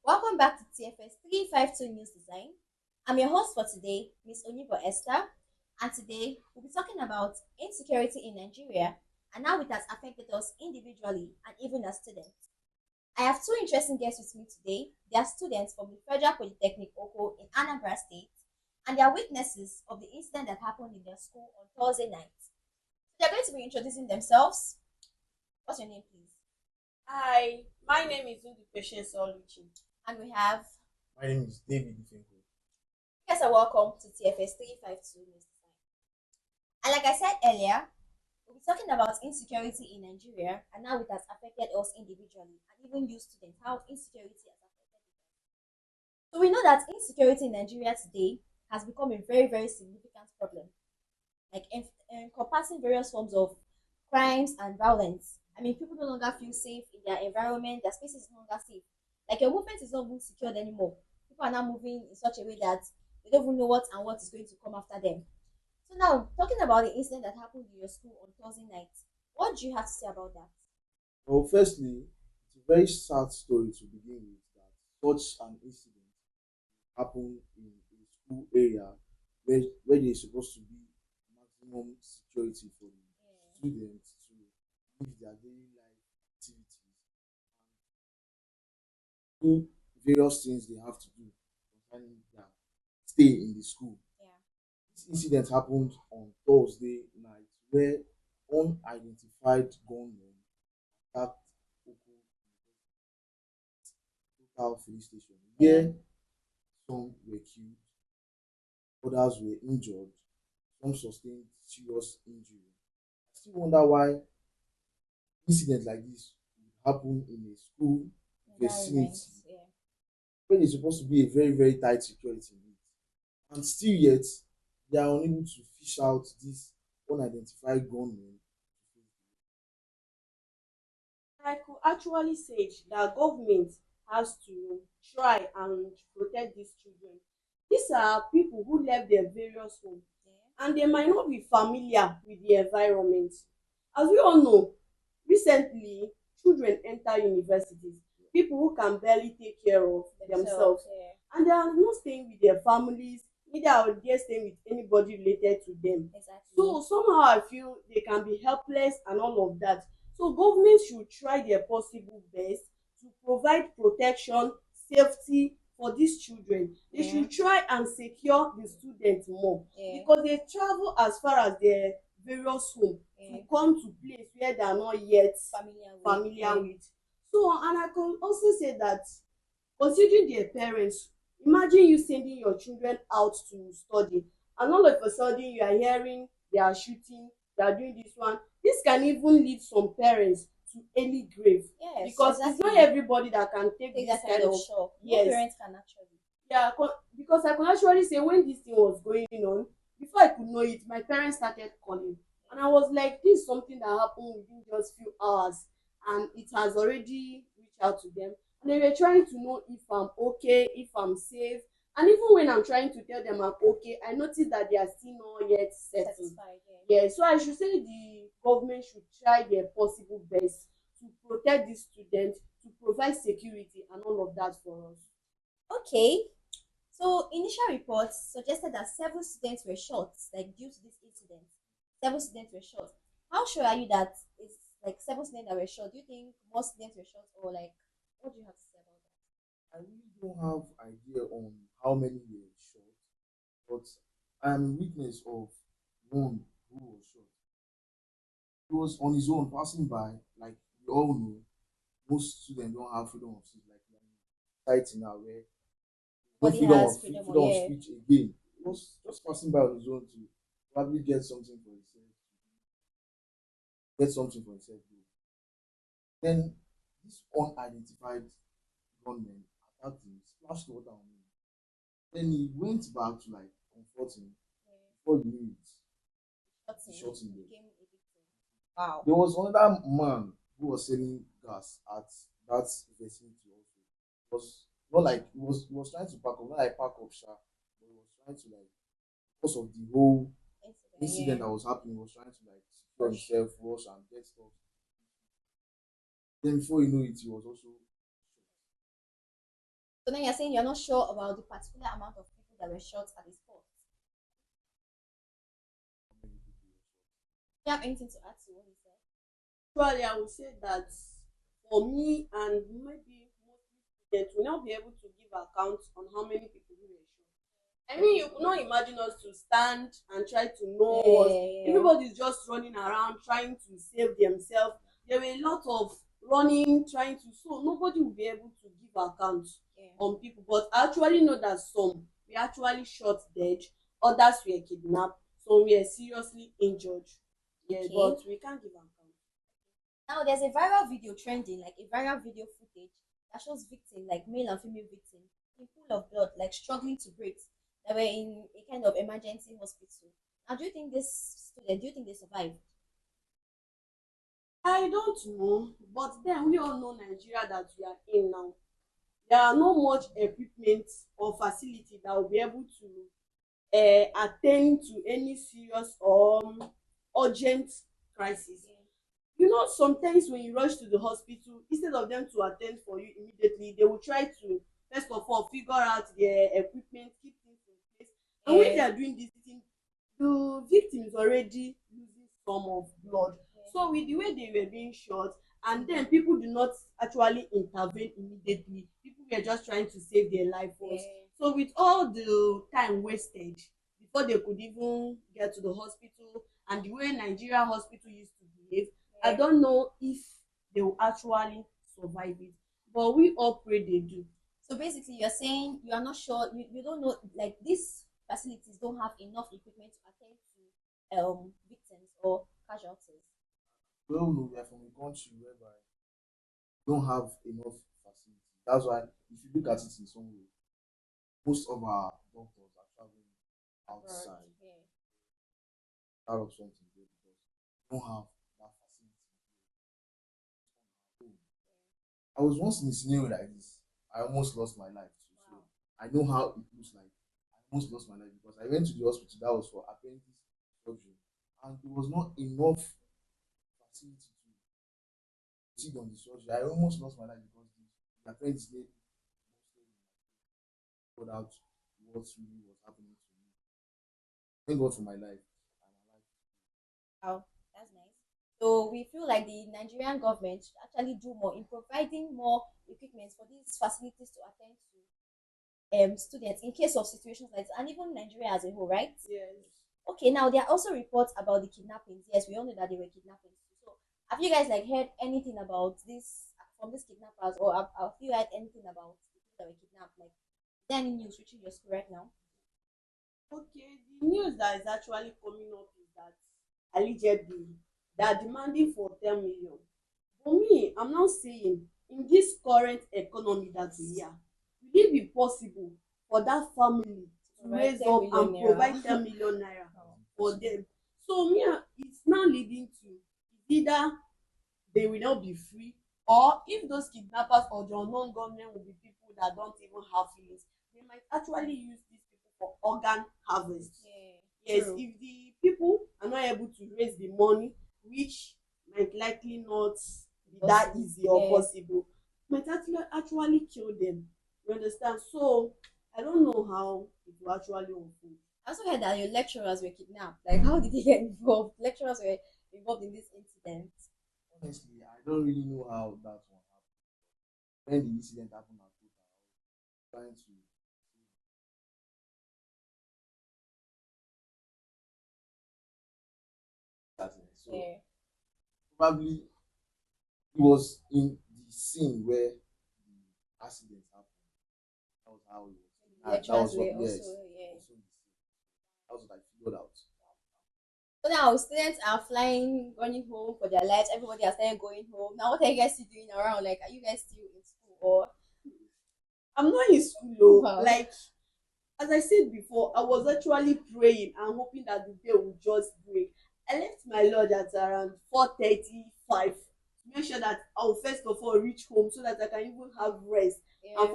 Welcome back to TFS 352 News Design. I'm your host for today, Miss Onibo Esther, and today we'll be talking about insecurity in Nigeria and how it has affected us individually and even as students. I have two interesting guests with me today. They are students from the Federal Polytechnic Oko in Anambra State, and they are witnesses of the incident that happened in their school on Thursday night. They're going to be introducing themselves. What's your name, please? Hi, my name is Udu Patience Oluchi. And we have, My name is David Ifenko. you guys are welcome to TFS 352 News Design. And like I said earlier, we'll be talking about insecurity in Nigeria and how it has affected us individually and even you students, how insecurity has affected us. So we know that insecurity in Nigeria today has become a very, very significant problem, like encompassing various forms of crimes and violence. I mean, people no longer feel safe in their environment, their space is no longer safe. Like your movement is not even secured anymore. People are now moving in such a way that they don't even know what and what is going to come after them. So now, talking about the incident that happened in your school on Thursday night, what do you have to say about that? Well, firstly, it's a very sad story to begin with that such an incident happened in a school area where there's supposed to be maximum security for the students to live their daily life activities and do various things they have to do concerning their stay in the school. Yeah. This incident happened on Thursday night where unidentified gunmen attacked Oko local police station where some were killed, others were injured, some sustained serious injury. I still wonder why incidents like this would happen in a school Environment, vicinity yeah. where there's supposed to be a very, very tight security need. And still yet they are unable to fish out these unidentified gunmen. I could actually say that government has to try and protect these children. These are people who left their various homes Yeah. and they might not be familiar with the environment. As we all know, recently children enter universities, people who can barely take care of themselves, Yeah. and they are not staying with their families, neither are they staying with anybody related to them. Exactly. So somehow I feel they can be helpless and all of that. So government should try their possible best to provide protection, safety for these children. They Yeah. should try and secure the students more Yeah. because they travel as far as their various home Yeah. to come to place where they are not yet familiar Yeah. with. So and I can also say that considering their parents, imagine you sending your children out to study and all of a sudden you are hearing they are shooting, they are doing this one. This can even lead some parents to early grave Yes, because it's not exactly. everybody that can take Take this that kind of shock. No yes. parents can actually. Yeah, because I could actually say when this thing was going on, before I could know it, my parents started calling. And I was like, this is something that happened within just few hours and it has already reached out to them. And they were trying to know if I'm okay, if I'm safe. And even when I'm trying to tell them I'm okay, I noticed that they are still not yet settled. Satisfied, yeah. Yeah, so I should say the government should try their possible best to protect these students, to provide security and all of that for us. Okay. So initial reports suggested that several students were shot, like due to this incident. Several students were shot. How sure are you that it's like several students that were shot? Do you think more students were shot, or like what do you have to say about I really don't have idea on how many were shot, but I am a witness of one who was shot. He was on his own passing by, like we all know, most students don't have freedom of speech like we are in society now where no that? Body freedom has of freedom, or freedom of yeah. speech again. He was just passing by on his own to probably get something for himself. Then this unidentified gunman attacked him, splashed water on him. Then he went back to like comfort him. Before you knew it, he shot him dead. Became a victim. Wow. There was another man who was selling gas at that vicinity also. It was not like he was trying to pack up, not like pack up sharp, but he was trying to like because of the whole incident Yeah. that was happening, he was trying to like secure himself, rush and get stuff. Then before you know it, he was also So then you're saying you're not sure about the particular amount of people that were shot at the spot. Do you have anything to add to what he said? Actually, I would say that for me and maybe mostly students will not be able to give account on how many people who were shot. I mean, you could not imagine us to stand and try to know us. Yeah. Everybody's just running around trying to save themselves. There were a lot of running, trying to, so nobody will be able to give account Yeah. on people. But I actually know that some were actually shot dead, others were kidnapped, some were seriously injured. Yeah, Okay. but we can't give account. Now there's a viral video trending, like a viral video footage that shows victims, like male and female victims, in pool of blood, like struggling to breathe. They were in a kind of emergency hospital. Now, do you think do you think they survived? I don't know, but then we all know Nigeria that we are in now. There are no much equipment or facility that will be able to attend to any serious or urgent crisis. Yeah. You know, sometimes when you rush to the hospital, instead of them to attend for you immediately, they will try to first of all figure out their equipment, keep things in place. And when they Yeah. are doing this thing, the victim is already losing some of blood. Yeah. So with the way they were being shot, and then people do not actually intervene immediately. People were just trying to save their life first. Yeah. So with all the time wasted before they could even get to the hospital, and the way Nigeria hospital used to behave, I Yeah. don't know if they will actually survive it. But we all pray they do. So basically, you're saying you are not sure, you don't know, like these facilities don't have enough equipment to attend to victims or casualties. Well, no, we are from a country whereby we don't have enough facilities. That's why, if you look at it in some way, most of our doctors are traveling Abroad. outside Yeah. out of something there because we don't have that facility on our own. I was once in a scenario like this. I almost lost my life too. So Wow. I know how it looks like. I almost lost my life because I went to the hospital that was for appendix surgery, and there was not enough facility to sit on the surgery. I almost lost my life because the appendix lady figured out what really was happening to me. Thank God for my life. I'm alive. Wow, that's nice. So we feel like the Nigerian government should actually do more in providing more equipment for these facilities to attend to students in case of situations like this, and even Nigeria as a whole, right? Yes. Okay, now there are also reports about the kidnappings. Yes, we all know that they were kidnappings. So have you guys like heard anything about this from these kidnappers, or have you heard anything about the people that were kidnapped? Like, is there any news reaching your school right now? Okay, the news that is actually coming up is that allegedly they are demanding for 10 million. For me, I'm not saying in this current economy that we are, will it be possible for that family to Provide raise 10 up million and naira. provide 10 million naira Oh, for them? So me, it's now leading to either they will not be free, or if those kidnappers or the unknown gunmen will be people that don't even have feelings, they might actually use these people for organ harvest. yeah, Yes, true. if the people are not able to raise the money, which might likely not be that Possible. easy or Yeah. possible, might actually kill them. You understand? So I don't know how it will actually unfold. I also heard that your lecturers were kidnapped. Like, how did they get involved? Lecturers were involved in this incident. Honestly, I don't really know how that one happened. When the incident happened at Total, I was trying to that thing. So Yeah. probably it was in the scene where the accident happened. That was how it was. The That lecturers was what, were also, yes, yeah. also in the scene. That was what I figured out. So now students are flying, running home for their lives. Everybody has started going home. Now, what are you guys still doing around? Like, are you guys still in school or? I'm not in school though. Wow. Like as I said before, I was actually praying and hoping that the day would just break. I left my lodge at around 4:35 to make sure that I will first of all reach home so that I can even have rest, and Yeah.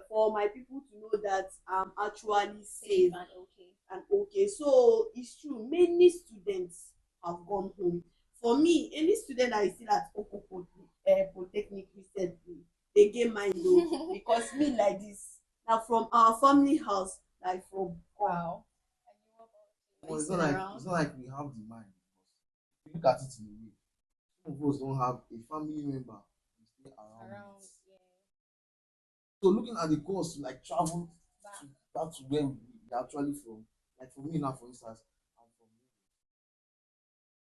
for my people to know that I'm actually Safe safe and okay. and okay. So it's true, many students have gone home. For me, any student that is still at Okoko Polytechnic recently, they get mine though, because me like this, Now from our family house, like from home. Wow. And you were Well, basing around it's not like we have the mind. If you look at it in a way, some of us don't have a family member to stay around around with. yeah. So looking at the cost to like travel Back. to back to where we are actually from, like for me now, for instance, I'm from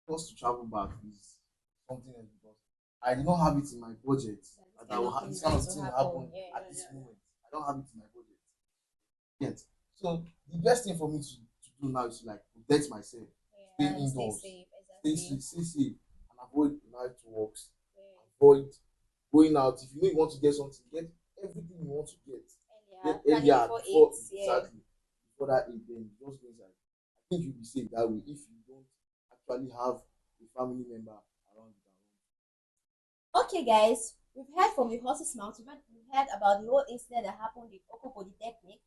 cost to travel back is something else because I did not have it in my budget That that I will have thing this is kind going of to thing will happen. happen Yeah. at this moment. I don't have it in my budget yet. So the best thing for me to do now is to like protect myself, stay Yeah. And stay indoors, safe. stay Exactly. safe, stay safe, and avoid night walks, Yeah. avoid going out. If you know you want to get something, get everything you want to Earlier. get Planning earlier before eight. before Yeah. exactly before that age. Then it just means like I think you'll be safe that way if you don't actually have a family member around you. Okay, guys, we've heard from the horse's mouth. We've heard about the whole incident that happened in Oko Polytechnic.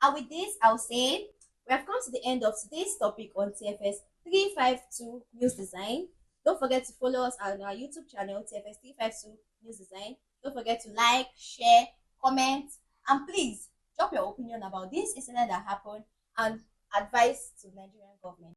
And with this, I'll say we have come to the end of today's topic on TFS 352 News Design. Don't forget to follow us on our YouTube channel, TFS 352 News Design. Don't forget to like, share, comment, and please drop your opinion about this incident that happened and advice to Nigerian government.